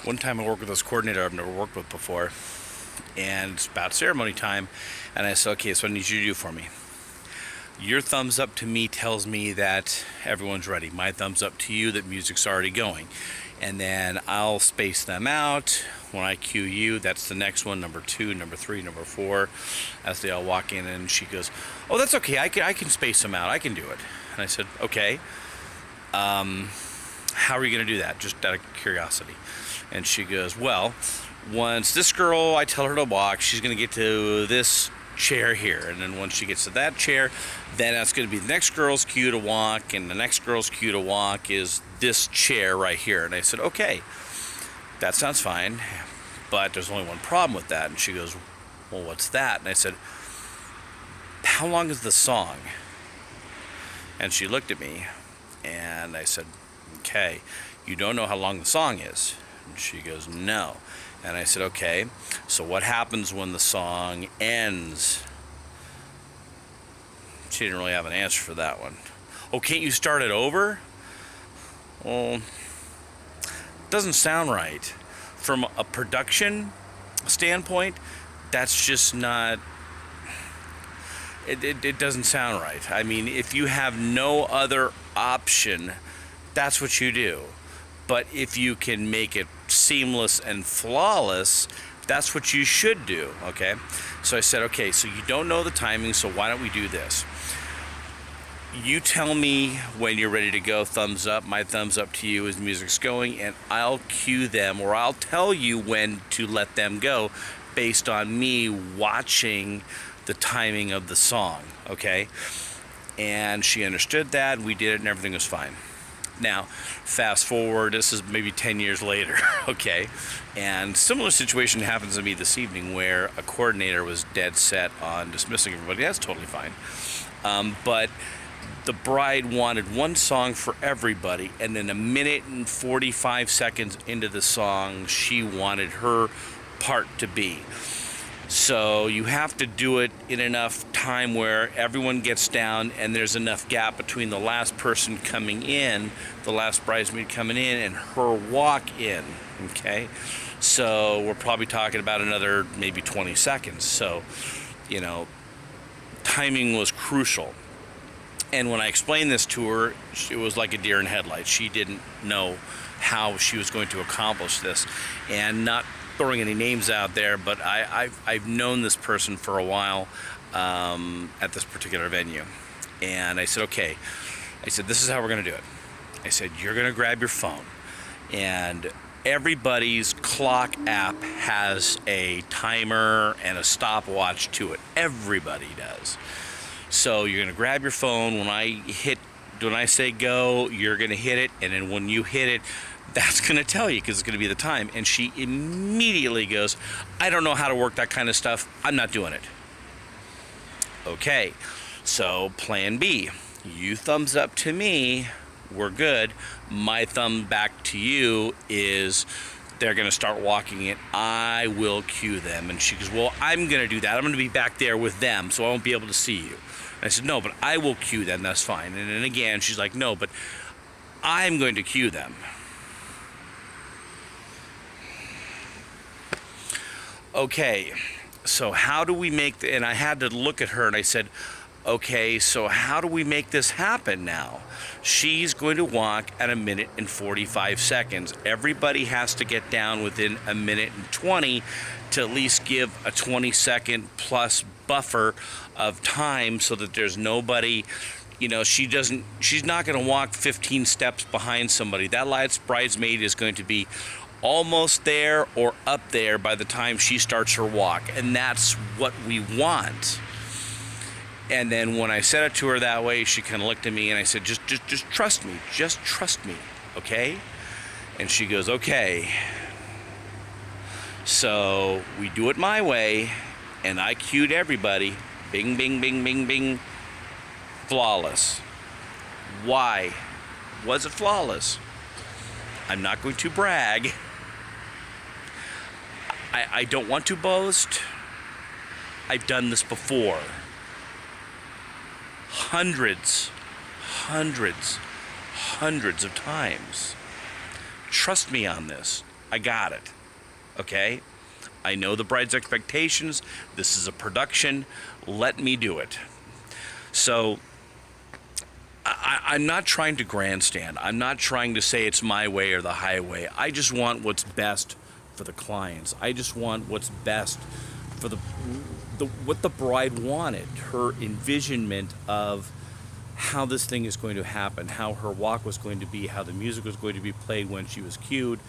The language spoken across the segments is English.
One time I worked with this coordinator I've never worked with before, and it's about ceremony time, and I said, okay, so what I need you to do for me. Your thumbs up to me tells me that everyone's ready. My thumbs up to you that music's already going. And then I'll space them out. When I cue you, that's the next one, number 2, number 3, number 4, as they all walk in, and she goes, oh, that's okay, I can space them out, I can do it. And I said, okay, how are you going to do that, just out of curiosity? And she goes, well, once this girl, I tell her to walk, she's going to get to this chair here, and then once she gets to that chair, then that's going to be the next girl's cue to walk, and the next girl's cue to walk is this chair right here. And I said, okay, that sounds fine, but there's only one problem with that. And she goes, well, what's that? And I said, how long is the song? And she looked at me, and I said, okay, you don't know how long the song is? And she goes, no. And I said, okay, so what happens when the song ends? She didn't really have an answer for that one. Oh, can't you start it over? Well, doesn't sound right. From a production standpoint, that's just not, it doesn't sound right. I mean, if you have no other option, that's what you do. But if you can make it seamless and flawless, that's what you should do, okay? So I said, okay, so you don't know the timing, so why don't we do this? You tell me when you're ready to go, thumbs up, my thumbs up to you as music's going, and I'll cue them, or I'll tell you when to let them go based on me watching the timing of the song, okay? And she understood that, we did it, and everything was fine. Now, fast forward, this is maybe 10 years later, okay? And similar situation happens to me this evening where a coordinator was dead set on dismissing everybody. That's totally fine. But the bride wanted one song for everybody, and then 1:45 into the song, she wanted her part to be. So you have to do it in enough time where everyone gets down and there's enough gap between the last person coming in, the last bridesmaid coming in, and her walk in, okay? So we're probably talking about another maybe 20 seconds. So, you know, timing was crucial. And when I explained this to her, it was like a deer in headlights. She didn't know how she was going to accomplish this. And not throwing any names out there, but I've known this person for a while at this particular venue. And I said, okay, I said, this is how we're going to do it. I said, you're going to grab your phone, and everybody's clock app has a timer and a stopwatch to it. Everybody does. So you're going to grab your phone. When I say go, you're going to hit it, and then when you hit it, that's going to tell you, because it's going to be the time. And she immediately goes, I don't know how to work that kind of stuff. I'm not doing it. Okay, so plan B. You thumbs up to me, we're good. My thumb back to you is they're going to start walking it. I will cue them. And she goes, well, I'm going to do that. I'm going to be back there with them, so I won't be able to see you. And I said, no, but I will cue them. That's fine. And then again, she's like, no, but I'm going to cue them. Okay, so how do we make and I had to look at her and I said, okay, so how do we make this happen now? She's going to walk at 1:45. Everybody has to get down within 1:20 to at least give a 20-second plus buffer of time so that there's nobody, you know, she's not going to walk 15 steps behind somebody. That last bridesmaid is going to be almost there or up there by the time she starts her walk, and that's what we want. And then when I said it to her that way, she kind of looked at me and I said, just trust me, okay? And she goes, okay. So we do it my way, and I cued everybody, bing, bing, bing, bing, bing, flawless. Why was it flawless? I'm not going to brag. I don't want to boast. I've done this before. Hundreds of times. Trust me on this. I got it. Okay? I know the bride's expectations. This is a production. Let me do it. So I'm not trying to grandstand. I'm not trying to say it's my way or the highway. I just want what's best for the clients. I just want what's best for the what the bride wanted, her envisionment of how this thing is going to happen, how her walk was going to be, how the music was going to be played when she was cued.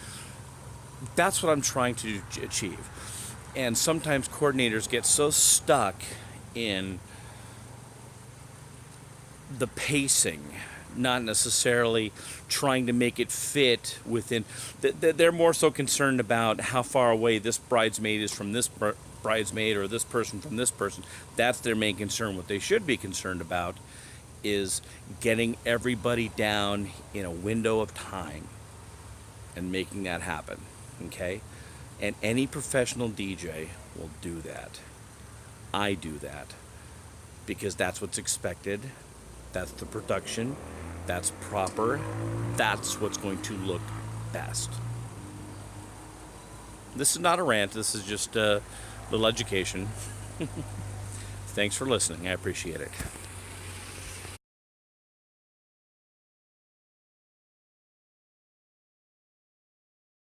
That's what I'm trying to achieve. And sometimes coordinators get so stuck in the pacing, not necessarily trying to make it fit within. They're more so concerned about how far away this bridesmaid is from this bridesmaid or this person from this person. That's their main concern. What they should be concerned about is getting everybody down in a window of time and making that happen. Okay? And any professional DJ will do that. I do that because that's what's expected. That's the production. That's proper. That's what's going to look best. This is not a rant. This is just a little education. Thanks for listening. I appreciate it.